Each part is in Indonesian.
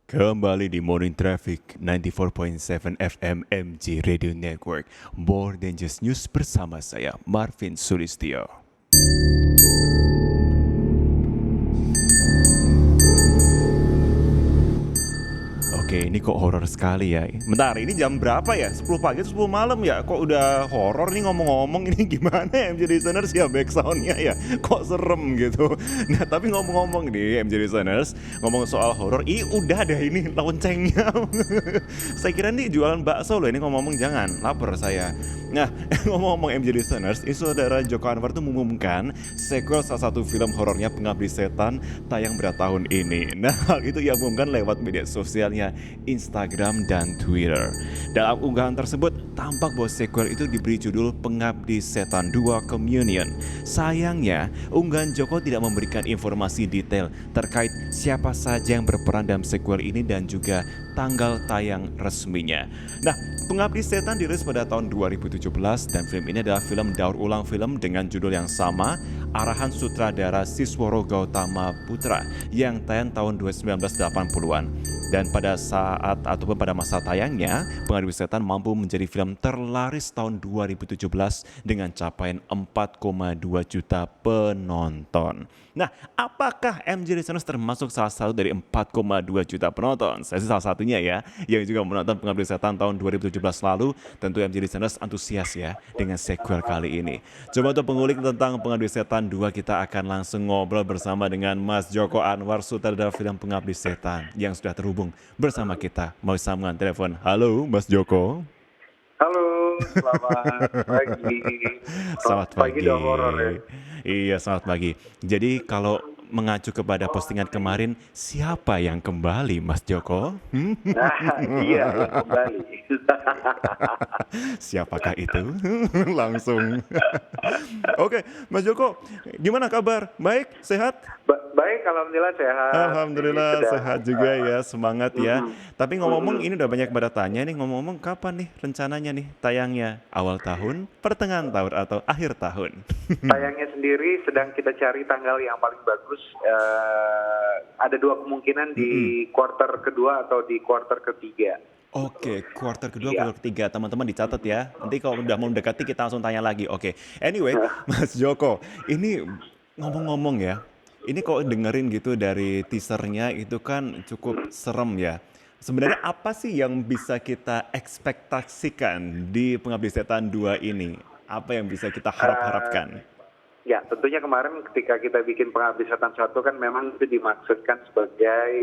Kembali di Morning Traffic 94.7 FM MG Radio Network. More than just news bersama saya Marvin Sulistyo. Oke, ini kok horor sekali ya. Bentar, ini jam berapa ya? 10 pagi atau 10 malam ya? Kok udah horor nih ngomong-ngomong ini gimana ya MJ Listeners ya back soundnya ya? Kok serem gitu. Nah, tapi ngomong-ngomong nih MJ Listeners, ngomong soal horor, udah ada ini loncengnya. Saya kira nih jualan bakso loh, ini ngomong-ngomong jangan, lapar saya. Nah, ngomong-ngomong MJ Listeners, ini saudara Joko Anwar tuh mengumumkan sequel salah satu film horornya Pengabdi Setan tayang pada tahun ini. Nah, hal itu ia umumkan lewat media sosialnya Instagram dan Twitter. Dalam unggahan tersebut, tampak bahwa sequel itu diberi judul Pengabdi Setan 2 Communion. Sayangnya, unggahan Joko tidak memberikan informasi detail terkait siapa saja yang berperan dalam sequel ini dan juga tanggal tayang resminya. Nah, Pengabdi Setan dirilis pada tahun 2017 dan film ini adalah film daur ulang film dengan judul yang sama, arahan sutradara Sisworo Gautama Putra yang tayang tahun 1980-an. Dan pada saat ataupun pada masa tayangnya, Pengabdi Setan mampu menjadi film terlaris tahun 2017 dengan capaian 4,2 juta penonton. Nah, apakah MJ Listeners termasuk salah satu dari 4,2 juta penonton? Saya sih salah satunya ya, yang juga menonton Pengabdi Setan tahun 2017 lalu. Tentu MJ Listeners antusias ya dengan sequel kali ini. Coba untuk pengulik tentang Pengabdi Setan 2, kita akan langsung ngobrol bersama dengan Mas Joko Anwar, sutradara film Pengabdi Setan yang sudah terhubung bersama kita melalui sambungan telepon. Halo Mas Joko. Halo, selamat pagi. Selamat pagi. Udah horor ya. Iya, selamat pagi. Jadi kalau mengacu kepada postingan kemarin, siapa yang kembali Mas Joko? Nah, iya, kembali. Siapakah itu? Langsung. Oke, Mas Joko, gimana kabar? Baik, sehat? Baik, alhamdulillah sehat. Alhamdulillah sehat juga ya, semangat ya. Tapi ngomong-ngomong ini udah banyak pada tanya nih, ngomong-ngomong kapan nih rencananya nih tayangnya? Awal tahun, pertengahan tahun atau akhir tahun? Tayangnya sendiri sedang kita cari tanggal yang paling bagus. Ada dua kemungkinan di kuarter kedua atau di kuarter ketiga. Oke, kuarter kedua, Iya. kuarter ketiga, teman-teman dicatat ya. Nanti kalau udah mau mendekati kita langsung tanya lagi. Oke, anyway, Mas Joko, ini ngomong-ngomong ya, ini kok dengerin gitu dari teasernya itu kan cukup serem ya. Sebenarnya apa sih yang bisa kita ekspektasikan di Pengabdi Setan 2 ini? Apa yang bisa kita harap-harapkan? Ya, tentunya kemarin ketika kita bikin Pengabdi Setan 1 kan memang itu dimaksudkan sebagai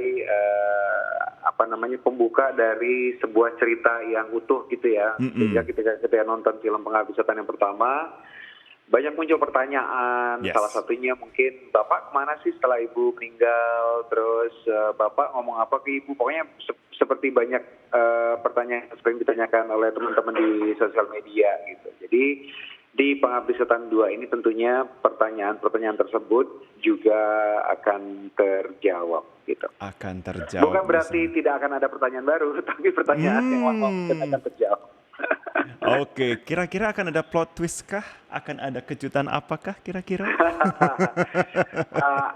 pembuka dari sebuah cerita yang utuh gitu ya. Sehingga ketika kita nonton film Pengabdi Setan yang pertama, banyak muncul pertanyaan. Yes. Salah satunya mungkin, Bapak kemana sih setelah Ibu meninggal? Terus Bapak ngomong apa ke Ibu? Pokoknya seperti banyak pertanyaan yang sering ditanyakan oleh teman-teman di sosial media gitu. Jadi di Pengabdi Setan 2 ini tentunya pertanyaan-pertanyaan tersebut juga akan terjawab gitu. Akan terjawab. Bukan berarti tidak akan ada pertanyaan baru, tapi pertanyaan yang mungkin akan terjawab. Oke, kira-kira akan ada plot twist kah? Akan ada kejutan apakah kira-kira?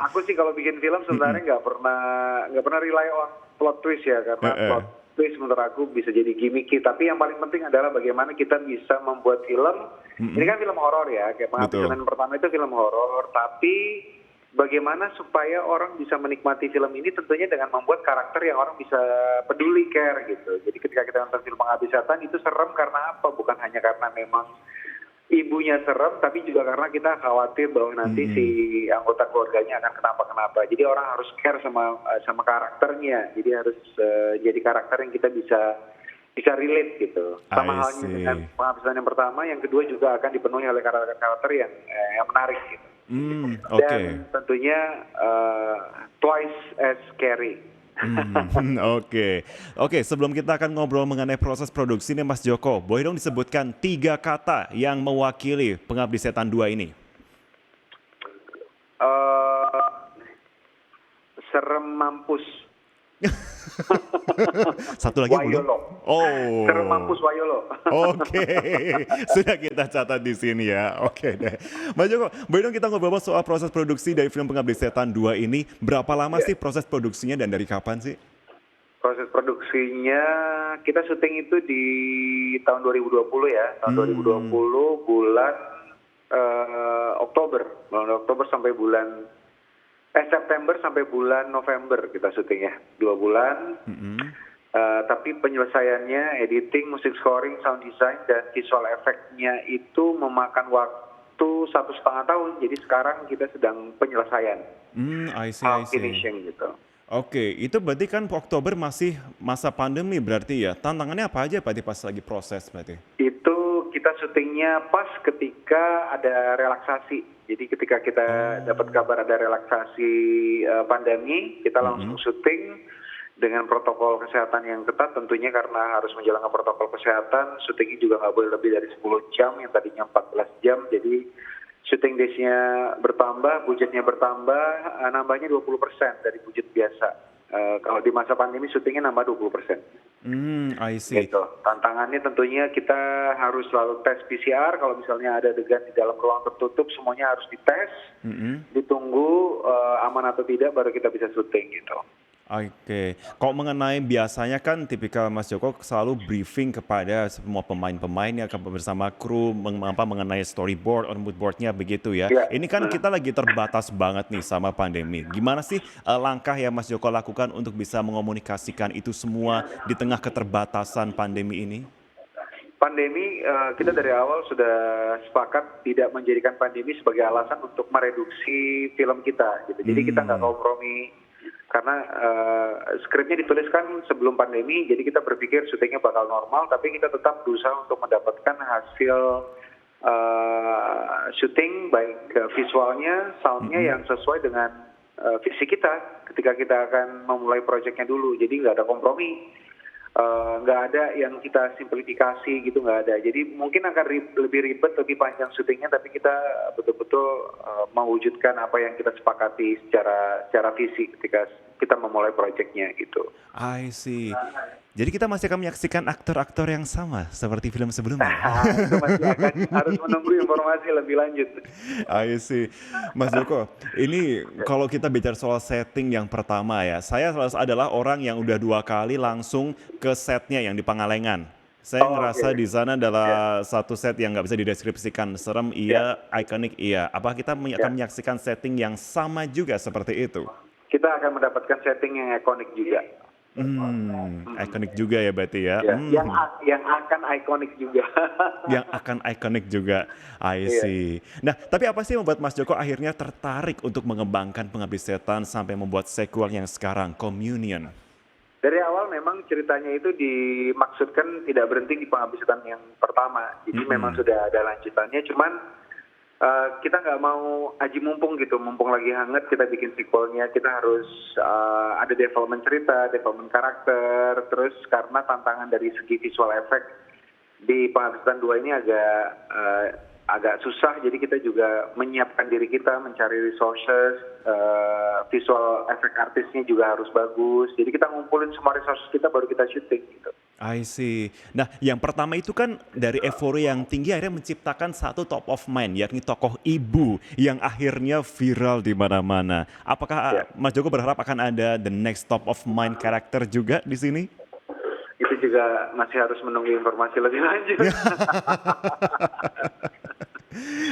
Aku sih kalau bikin film sebenarnya nggak pernah rely on plot twist ya, karena plot twist menurut aku bisa jadi gimmicky. Tapi yang paling penting adalah bagaimana kita bisa membuat film. Ini kan film horor ya, kayak Pengabdi Setan pertama itu film horor, tapi bagaimana supaya orang bisa menikmati film ini tentunya dengan membuat karakter yang orang bisa peduli, care gitu. Jadi ketika kita nonton film Pengabdi Setan itu serem karena apa? Bukan hanya karena memang ibunya serem, tapi juga karena kita khawatir bahwa nanti si anggota keluarganya akan kenapa-kenapa. Jadi orang harus care sama karakternya. Jadi harus jadi karakter yang kita bisa relate gitu. Sama halnya dengan Pengabdi Setan yang pertama, yang kedua juga akan dipenuhi oleh karakter-karakter yang menarik gitu. Dan tentunya twice as scary. Oke, sebelum kita akan ngobrol mengenai proses produksi nih Mas Joko, boleh dong disebutkan 3 kata yang mewakili Pengabdi Setan 2 ini? Serem mampus. Satu lagi Wayolo. Oh. Serem mampus Wayolo. Oke, sudah kita catat di sini ya. Oke deh. Mas Joko, boleh dong kita ngobrol soal proses produksi dari film Pengabdi Setan 2 ini. Berapa lama sih proses produksinya dan dari kapan sih? Proses produksinya kita syuting itu di tahun 2020 ya, tahun 2020 bulan Oktober, sampai bulan September sampai bulan November kita syuting ya, 2 bulan. Tapi penyelesaiannya, editing, musik scoring, sound design, dan visual efeknya itu memakan waktu 1,5 tahun. Jadi sekarang kita sedang penyelesaian, I see. finishing gitu. Oke, itu berarti kan Oktober masih masa pandemi berarti ya? Tantangannya apa aja berarti pas lagi proses berarti? Itu kita syutingnya pas ketika ada relaksasi. Jadi ketika kita dapat kabar ada relaksasi pandemi, kita langsung syuting dengan protokol kesehatan yang ketat tentunya karena harus menjalankan protokol kesehatan. Syutingnya juga nggak boleh lebih dari 10 jam, yang tadinya 14 jam. Jadi syuting days-nya bertambah, budgetnya bertambah, nambahnya 20% dari budget biasa. Kalau di masa pandemi syutingnya nambah 20%. I see. Gitu. Tantangannya tentunya kita harus selalu tes PCR. Kalau misalnya ada adegan di dalam ruang tertutup, semuanya harus dites, ditunggu aman atau tidak, baru kita bisa syuting gitu. Oke, kalau mengenai biasanya kan tipikal Mas Joko selalu briefing kepada semua pemain-pemainnya bersama kru mengenai storyboard, or mood board-nya begitu ya. Iya. Ini kan kita lagi terbatas banget nih sama pandemi. Gimana sih langkah yang Mas Joko lakukan untuk bisa mengomunikasikan itu semua di tengah keterbatasan pandemi ini? Pandemi, kita dari awal sudah sepakat tidak menjadikan pandemi sebagai alasan untuk mereduksi film kita gitu. Jadi kita nggak kompromi. Karena skripnya dituliskan sebelum pandemi, jadi kita berpikir syutingnya bakal normal, tapi kita tetap berusaha untuk mendapatkan hasil syuting baik visualnya, soundnya yang sesuai dengan visi kita ketika kita akan memulai proyeknya dulu. Jadi nggak ada kompromi, nggak ada yang kita simplifikasi gitu, nggak ada. Jadi mungkin akan lebih ribet, lebih panjang syutingnya, tapi kita betul-betul mewujudkan apa yang kita sepakati secara visi ketika kita memulai proyeknya gitu. I see. Jadi kita masih akan menyaksikan aktor-aktor yang sama seperti film sebelumnya. Itu masih akan harus menunggu informasi lebih lanjut. I see. Mas Joko, ini kalau kita bicara soal setting yang pertama ya, saya adalah orang yang udah 2 kali langsung ke setnya yang di Pangalengan. Saya ngerasa di sana adalah satu set yang nggak bisa dideskripsikan. Serem iya, ikonik iya. Apa kita akan menyaksikan setting yang sama juga seperti itu? Kita akan mendapatkan setting yang ikonik juga. Ikonik juga ya berarti ya. Yang akan ikonik juga. Yang akan ikonik juga. I see. Nah, tapi apa sih yang membuat Mas Joko akhirnya tertarik untuk mengembangkan Pengabdi Setan sampai membuat sequel yang sekarang, Communion? Dari awal memang ceritanya itu dimaksudkan tidak berhenti di Pengabdi Setan yang pertama. Jadi memang sudah ada lanjutannya, cuman kita nggak mau aji mumpung gitu, mumpung lagi hangat kita bikin sequelnya, kita harus ada development cerita, development karakter, terus karena tantangan dari segi visual effect di Pengabdi Setan 2 ini agak susah, jadi kita juga menyiapkan diri kita, mencari resources, visual effect artisnya juga harus bagus, jadi kita ngumpulin semua resources kita baru kita syuting gitu. I see. Nah, yang pertama itu kan dari euforia yang tinggi akhirnya menciptakan satu top of mind, yakni tokoh ibu yang akhirnya viral di mana-mana. Apakah Mas Joko berharap akan ada the next top of mind karakter juga di sini? Itu juga masih harus menunggu informasi lebih lanjut.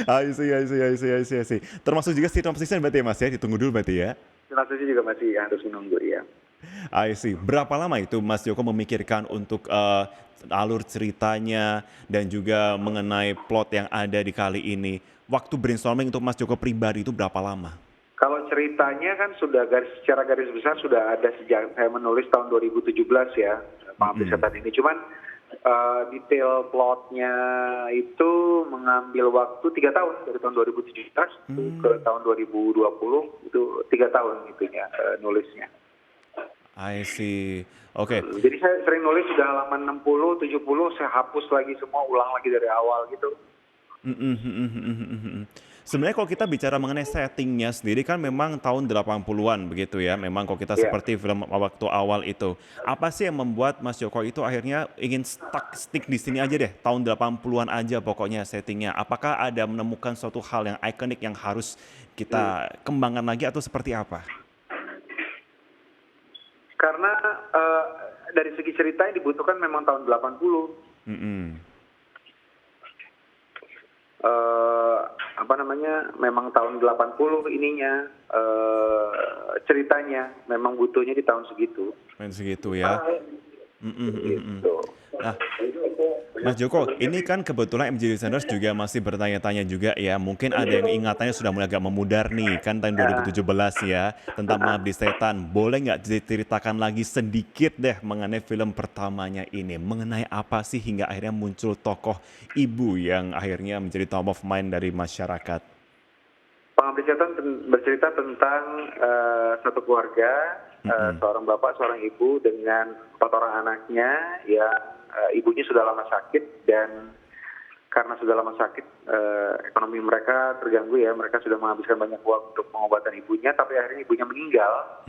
I see. Termasuk juga season berarti ya Mas ya, ditunggu dulu berarti ya? Sinopsisnya juga masih harus menunggu ya. I see. Berapa lama itu Mas Joko memikirkan untuk alur ceritanya dan juga mengenai plot yang ada di kali ini? Waktu brainstorming untuk Mas Joko pribadi itu berapa lama? Kalau ceritanya kan sudah secara garis besar sudah ada sejak saya menulis tahun 2017 ya, Pengabdi Setan ini. Cuman detail plotnya itu mengambil waktu 3 tahun, dari tahun 2017 ke tahun 2020 itu 3 tahun itunya nulisnya. I see. Oke. Jadi saya sering nulis sudah halaman 60, 70, saya hapus lagi semua, ulang lagi dari awal gitu. Sebenarnya kalau kita bicara mengenai settingnya sendiri kan memang tahun 80-an begitu ya. Memang kalau kita seperti film waktu awal itu. Apa sih yang membuat Mas Joko itu akhirnya ingin stick di sini aja deh. Tahun 80-an aja pokoknya settingnya. Apakah ada menemukan suatu hal yang ikonik yang harus kita kembangkan lagi atau seperti apa? Karena dari segi cerita yang dibutuhkan memang tahun 80. Mm-mm. Apa namanya, memang tahun 80 ininya, ceritanya memang butuhnya di tahun segitu. Main segitu ya. Mm-mm, mm-mm. Gitu. Nah, Mas Joko, ini kan kebetulan MJ Listeners juga masih bertanya-tanya juga ya. Mungkin ada yang ingatannya sudah mulai agak memudar nih, kan tahun 2017 ya, tentang Pengabdi Setan. Boleh nggak diceritakan lagi sedikit deh mengenai film pertamanya ini? Mengenai apa sih hingga akhirnya muncul tokoh ibu yang akhirnya menjadi top of mind dari masyarakat? Pengabdi Setan bercerita tentang satu keluarga, seorang bapak, seorang ibu dengan 4 orang anaknya yang ibunya sudah lama sakit, dan karena sudah lama sakit ekonomi mereka terganggu ya, mereka sudah menghabiskan banyak uang untuk pengobatan ibunya, tapi akhirnya ibunya meninggal.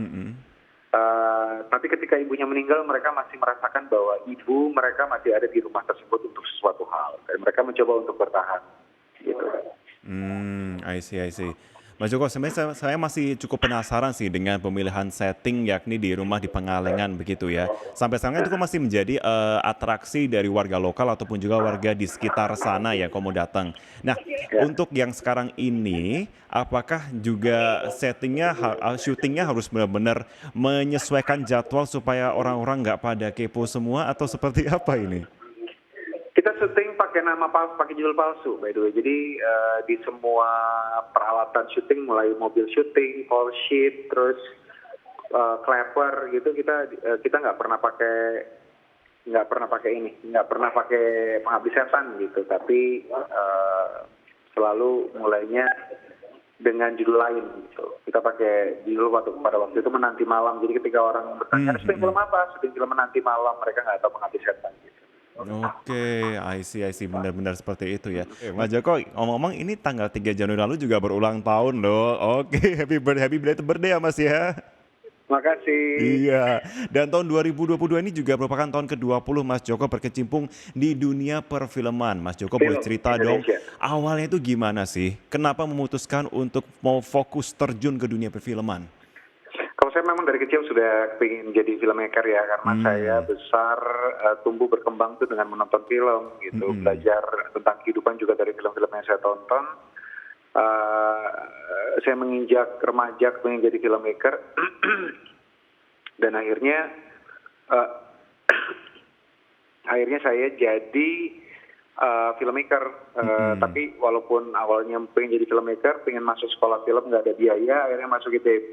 Tapi ketika ibunya meninggal, mereka masih merasakan bahwa ibu mereka masih ada di rumah tersebut untuk sesuatu hal, dan mereka mencoba untuk bertahan. Gitu. I see. Mas Joko, sebenarnya saya masih cukup penasaran sih dengan pemilihan setting yakni di rumah di Pengalengan begitu ya. Sampai sekarang itu kan masih menjadi atraksi dari warga lokal ataupun juga warga di sekitar sana ya kalau mau datang. Nah, untuk yang sekarang ini, apakah juga settingnya, syutingnya harus benar-benar menyesuaikan jadwal supaya orang-orang nggak pada kepo semua atau seperti apa ini? Kita syuting pakai nama palsu, pakai judul palsu, by the way. Jadi di semua peralatan syuting, mulai mobil syuting, call sheet, terus clapper gitu, kita nggak pernah pakai Pengabdi Setan gitu. Tapi selalu mulainya dengan judul lain gitu. Kita pakai judul pada waktu itu Menanti Malam. Jadi ketika orang bertanya, syuting film apa? Syuting film Menanti Malam. Mereka nggak tahu Pengabdi Setan gitu. Oke, I see, benar-benar seperti itu ya. Mas Joko, ngomong-ngomong ini tanggal 3 Januari lalu juga berulang tahun loh. Oke, happy belated birthday ya Mas ya. Makasih. Iya, dan tahun 2022 ini juga merupakan tahun ke-20 Mas Joko berkecimpung di dunia perfilman. Mas Joko boleh cerita dong, awalnya itu gimana sih? Kenapa memutuskan untuk mau fokus terjun ke dunia perfilman? Kalau saya memang dari kecil sudah ingin jadi filmmaker ya, karena saya besar tumbuh berkembang tuh dengan menonton film gitu, belajar tentang kehidupan juga dari film-film yang saya tonton. Saya menginjak remaja pengen jadi filmmaker dan akhirnya saya jadi filmmaker. Tapi walaupun awalnya pengen jadi filmmaker, pengen masuk sekolah film nggak ada biaya, akhirnya masuk ITB,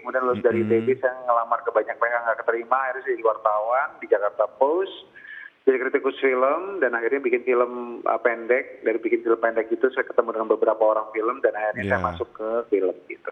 kemudian lulus dari ITB saya ngelamar ke banyak nggak keterima, akhirnya saya jadi wartawan di Jakarta Post, jadi kritikus film, dan akhirnya bikin film pendek. Dari bikin film pendek itu saya ketemu dengan beberapa orang film, dan akhirnya saya masuk ke film gitu.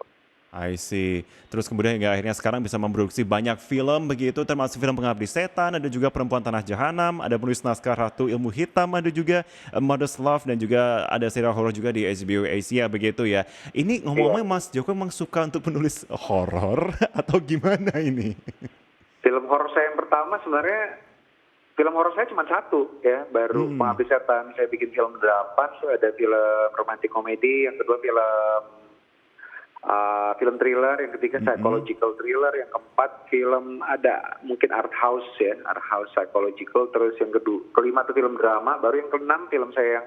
I see. Terus kemudian hingga akhirnya sekarang bisa memproduksi banyak film begitu, termasuk film Pengabdi Setan, ada juga Perempuan Tanah Jahanam, ada penulis naskah Ratu Ilmu Hitam, ada juga Mother's Love, dan juga ada serial horor juga di HBO Asia begitu ya. Ini ngomong-ngomong Mas Joko emang suka untuk penulis horor atau gimana ini? Film horor saya yang pertama sebenarnya, film horor saya cuma satu ya, baru Pengabdi Setan. Saya bikin film 8, so ada film romantic komedi, yang kedua film thriller, yang ketiga psychological thriller, yang keempat film ada mungkin art house psychological, terus yang kelima itu film drama, baru yang keenam film saya yang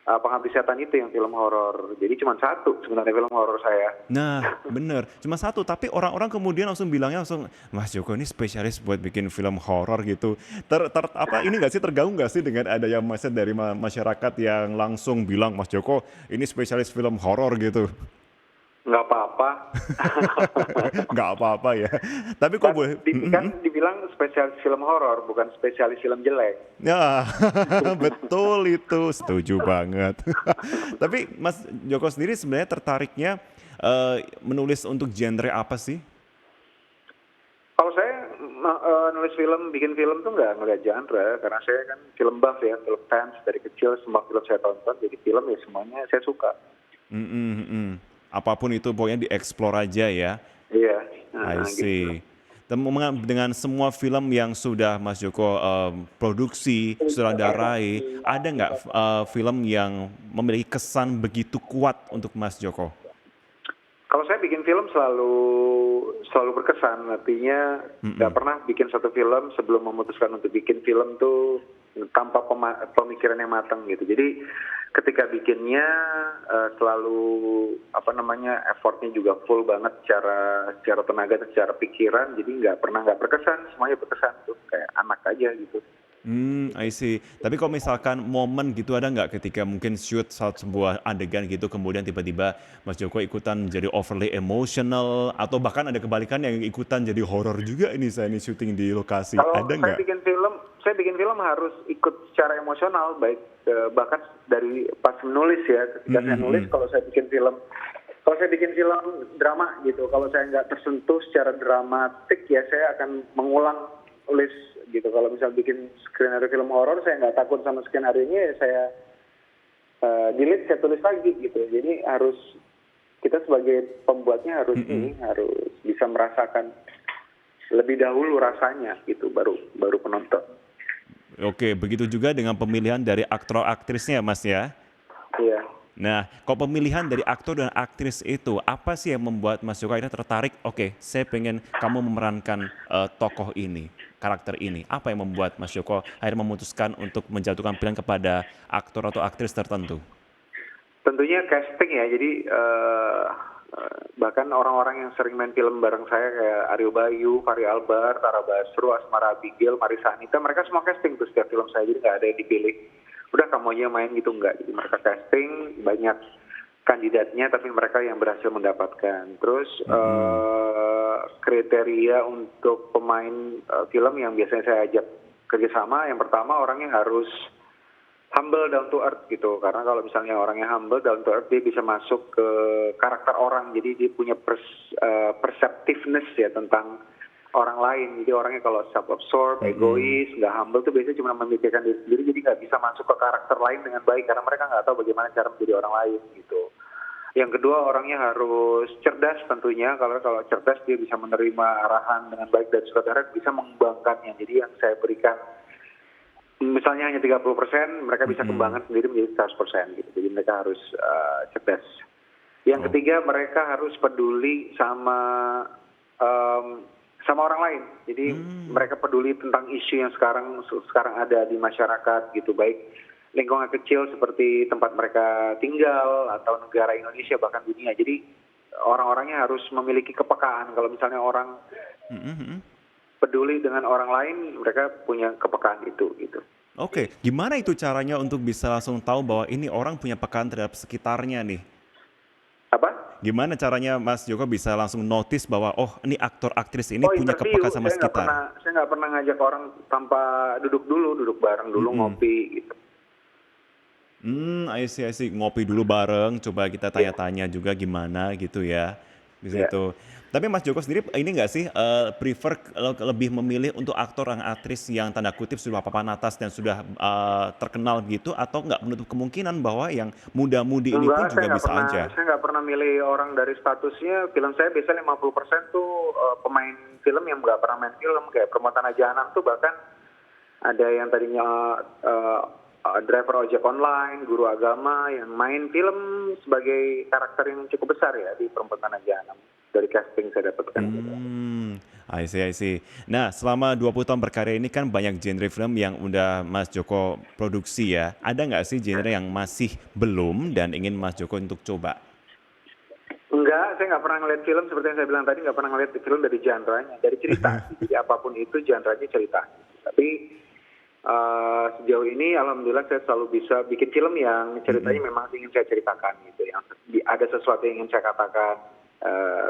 Pengabdi Setan itu yang film horor. Jadi cuma satu sebenarnya film horor saya. Nah, bener, cuma satu. Tapi orang-orang kemudian langsung bilangnya Mas Joko ini spesialis buat bikin film horor gitu. Ini nggak sih, terganggu nggak sih dengan adanya mindset dari masyarakat yang langsung bilang Mas Joko ini spesialis film horor gitu? Nggak apa-apa. Nggak apa-apa ya. Tapi kok boleh? Kan dibilang spesialis film horor, bukan spesialis film jelek. Ya, betul itu. Setuju banget. Tapi Mas Joko sendiri sebenarnya tertariknya menulis untuk genre apa sih? Kalau saya nulis film, bikin film tuh nggak ngeliat genre, karena saya kan film buff ya, film fans dari kecil, semua film saya tonton, jadi film ya semuanya saya suka. Apapun itu pokoknya dieksplor aja ya. Iya. I see. Gitu. Dengan semua film yang sudah Mas Joko produksi, sutradarai, ada nggak film yang memiliki kesan begitu kuat untuk Mas Joko? Kalau saya bikin film selalu berkesan, artinya nggak pernah bikin satu film sebelum memutuskan untuk bikin film tuh tanpa pemikiran yang matang gitu. Jadi ketika bikinnya selalu effortnya juga full banget secara tenaga dan secara pikiran. Jadi nggak pernah nggak berkesan, semuanya berkesan tuh kayak anak aja gitu. I see. Tapi kalau misalkan momen gitu ada nggak ketika mungkin shoot sebuah adegan gitu kemudian tiba-tiba Mas Joko ikutan jadi overly emotional atau bahkan ada kebalikan yang ikutan jadi horor juga ini saya ini syuting di lokasi. Kalau Ada nggak? saya bikin film harus ikut secara emosional, baik bahkan dari pas menulis ya, ketika saya nulis, kalau saya bikin film drama gitu, kalau saya nggak tersentuh secara dramatik ya saya akan mengulang tulis gitu. Kalau misal bikin skenario film horor, saya nggak takut sama skenario-nya, ya saya delete, saya tulis lagi gitu. Jadi harus kita sebagai pembuatnya harus harus bisa merasakan lebih dahulu rasanya gitu, baru penonton. Oke, begitu juga dengan pemilihan dari aktor aktrisnya Mas ya. Iya. Nah, kalau pemilihan dari aktor dan aktris itu, apa sih yang membuat Mas Joko akhirnya tertarik, oke, saya pengen kamu memerankan tokoh ini, karakter ini. Apa yang membuat Mas Joko akhirnya memutuskan untuk menjatuhkan pilihan kepada aktor atau aktris tertentu? Tentunya casting ya, jadi bahkan orang-orang yang sering main film bareng saya kayak Aryo Bayu, Fachri Albar, Tara Basro, Asmara Abigail, Marisa Anita, mereka semua casting tuh setiap film saya, jadi nggak ada yang dipilih. Udah kamu aja main gitu, enggak. Jadi mereka casting, banyak kandidatnya tapi mereka yang berhasil mendapatkan. Terus kriteria untuk pemain film yang biasanya saya ajak kerjasama, yang pertama orangnya harus humble, down to earth gitu. Karena kalau misalnya orangnya humble, down to earth, dia bisa masuk ke karakter orang. Jadi dia punya perceptiveness ya tentang orang lain. Jadi orangnya kalau self-absorbed, egois, nggak humble tuh biasanya cuma memikirkan diri sendiri, jadi nggak bisa masuk ke karakter lain dengan baik karena mereka nggak tahu bagaimana cara menjadi orang lain gitu. Yang kedua, orangnya harus cerdas tentunya. Kalau cerdas dia bisa menerima arahan dengan baik dan sutradara bisa mengembangkannya. Jadi yang saya berikan misalnya hanya 30%, mereka bisa kembangkan sendiri menjadi 100% gitu. Jadi mereka harus cerdas. Yang ketiga, mereka harus peduli sama orang lain. Jadi mereka peduli tentang isu yang sekarang ada di masyarakat gitu, baik lingkungan kecil seperti tempat mereka tinggal atau negara Indonesia bahkan dunia. Jadi orang-orangnya harus memiliki kepekaan. Kalau misalnya orang peduli dengan orang lain, mereka punya kepekaan itu gitu. Oke, gimana itu caranya untuk bisa langsung tahu bahwa ini orang punya pekaan terhadap sekitarnya nih? Apa? Gimana caranya Mas Joko bisa langsung notice bahwa oh ini aktor aktris ini punya Interview. kepekaan sama sekitar? Saya nggak pernah ngajak orang tanpa duduk bareng dulu ngopi gitu. I see. Ngopi dulu bareng, coba kita tanya-tanya juga gimana gitu ya, di situ. Tapi Mas Joko sendiri ini nggak sih prefer lebih memilih untuk aktor dan aktris yang tanda kutip sudah papan atas dan sudah terkenal gitu, atau nggak menutup kemungkinan bahwa yang muda-mudi ini pun juga bisa aja? Saya nggak pernah milih orang dari statusnya. Film saya biasanya 50% tuh pemain film yang nggak pernah main film, kayak Permata Najanan tuh bahkan ada yang tadinya driver ojek online, guru agama yang main film sebagai karakter yang cukup besar ya di Perempuan Jahanam. Dari casting saya dapatkan. I see. Nah, selama 20 tahun berkarya ini kan banyak genre film yang udah Mas Joko produksi ya. Ada nggak sih genre yang masih belum dan ingin Mas Joko untuk coba? Enggak, saya nggak pernah ngeliat film seperti yang saya bilang tadi, nggak pernah ngeliat film dari genre-nya, dari cerita. Jadi apapun itu genre-nya cerita. Tapi sejauh ini alhamdulillah saya selalu bisa bikin film yang ceritanya memang ingin saya ceritakan gitu, yang ada sesuatu yang ingin saya katakan.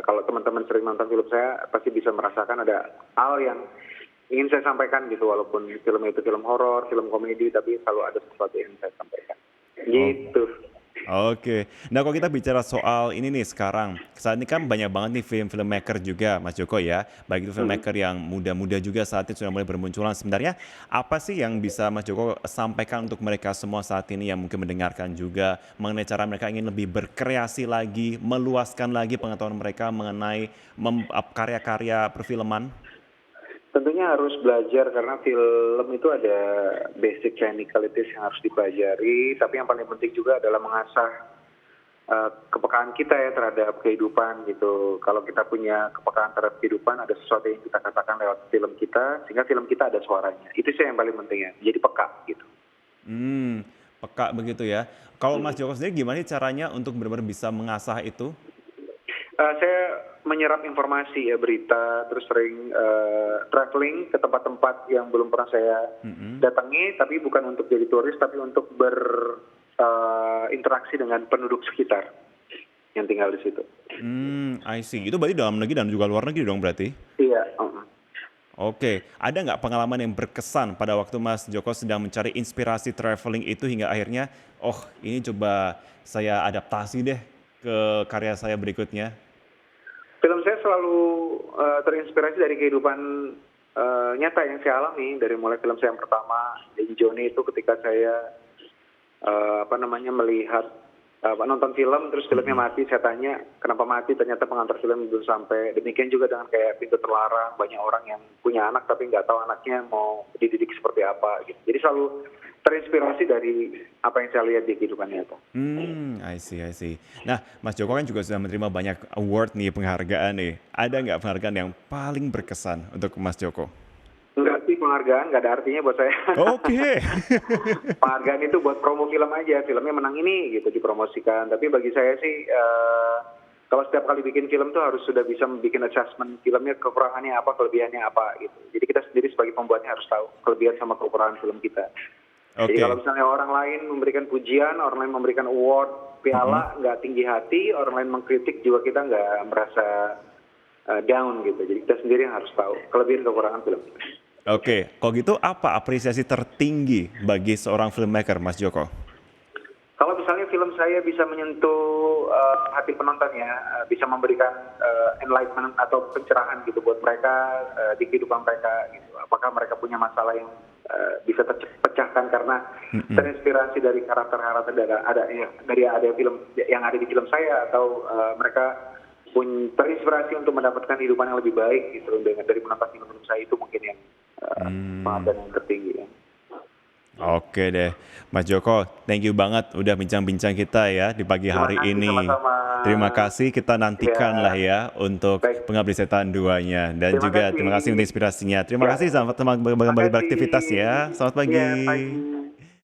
Kalau teman-teman sering nonton film saya pasti bisa merasakan ada hal yang ingin saya sampaikan gitu, walaupun film itu film horor, film komedi, tapi selalu ada sesuatu yang ingin saya sampaikan gitu. Oke. Nah, kalau kita bicara soal ini nih sekarang, saat ini kan banyak banget nih film-filmmaker juga Mas Joko ya, baik itu filmmaker yang muda-muda juga saat ini sudah mulai bermunculan. Sebenarnya apa sih yang bisa Mas Joko sampaikan untuk mereka semua saat ini yang mungkin mendengarkan juga mengenai cara mereka ingin lebih berkreasi lagi, meluaskan lagi pengetahuan mereka mengenai karya-karya perfilman? Tentunya harus belajar karena film itu ada basic technicalities yang harus dipelajari, tapi yang paling penting juga adalah mengasah kepekaan kita ya terhadap kehidupan gitu. Kalau kita punya kepekaan terhadap kehidupan, ada sesuatu yang kita katakan lewat film kita, sehingga film kita ada suaranya. Itu sih yang paling penting ya, jadi peka gitu. Peka begitu ya. Kalau Mas Joko sendiri gimana sih caranya untuk benar-benar bisa mengasah itu? Saya menyerap informasi ya, berita, terus sering traveling ke tempat-tempat yang belum pernah saya datangi, tapi bukan untuk jadi turis, tapi untuk berinteraksi dengan penduduk sekitar yang tinggal di situ. I see. Itu berarti dalam negeri dan juga luar negeri dong berarti? Iya. Oke, ada nggak pengalaman yang berkesan pada waktu Mas Joko sedang mencari inspirasi traveling itu hingga akhirnya, oh ini coba saya adaptasi deh ke karya saya berikutnya? Film saya selalu terinspirasi dari kehidupan nyata yang saya alami, dari mulai film saya yang pertama, Jadi Johnny, itu ketika saya melihat nonton film terus filmnya mati, saya tanya kenapa mati, ternyata pengantar film belum sampai. Demikian juga dengan kayak Pintu Terlarang, banyak orang yang punya anak tapi nggak tahu anaknya mau dididik seperti apa gitu. Jadi selalu terinspirasi dari apa yang saya lihat di kehidupan nyata. I see. Nah, Mas Joko kan juga sudah menerima banyak award nih, penghargaan nih. Ada nggak penghargaan yang paling berkesan untuk Mas Joko? Enggak sih, penghargaan nggak ada artinya buat saya. Oke. Penghargaan itu buat promo film aja, filmnya menang ini gitu dipromosikan. Tapi bagi saya sih, kalau setiap kali bikin film tuh harus sudah bisa bikin assessment filmnya, kekurangannya apa, kelebihannya apa gitu. Jadi kita sendiri sebagai pembuatnya harus tahu kelebihan sama kekurangan film kita. Jadi kalau misalnya orang lain memberikan pujian, orang lain memberikan award, piala, nggak tinggi hati, orang lain mengkritik juga kita nggak merasa down gitu. Jadi kita sendiri yang harus tahu kelebihan kekurangan film kita. Oke, kalau gitu apa apresiasi tertinggi bagi seorang filmmaker, Mas Joko? Kalau misalnya film saya bisa menyentuh hati penonton ya, bisa memberikan enlightenment atau pencerahan gitu buat mereka di kehidupan mereka gitu. Apakah mereka punya masalah yang bisa terpecahkan karena terinspirasi dari karakter-karakter dari ada film yang ada di film saya, atau mereka pun terinspirasi untuk mendapatkan kehidupan yang lebih baik gitu dari menonton film saya, itu mungkin yang penghargaan yang tertinggi ya. Oke deh, Mas Joko, thank you banget udah bincang-bincang kita ya di pagi hari ini. Sama-sama. Terima kasih, kita nantikan lah ya untuk Baik. Pengabdi Setan 2-nya. Dan Terima kasih. terima kasih untuk inspirasinya. Terima kasih, selamat kembali beraktivitas ya. Selamat pagi. Iya, pagi.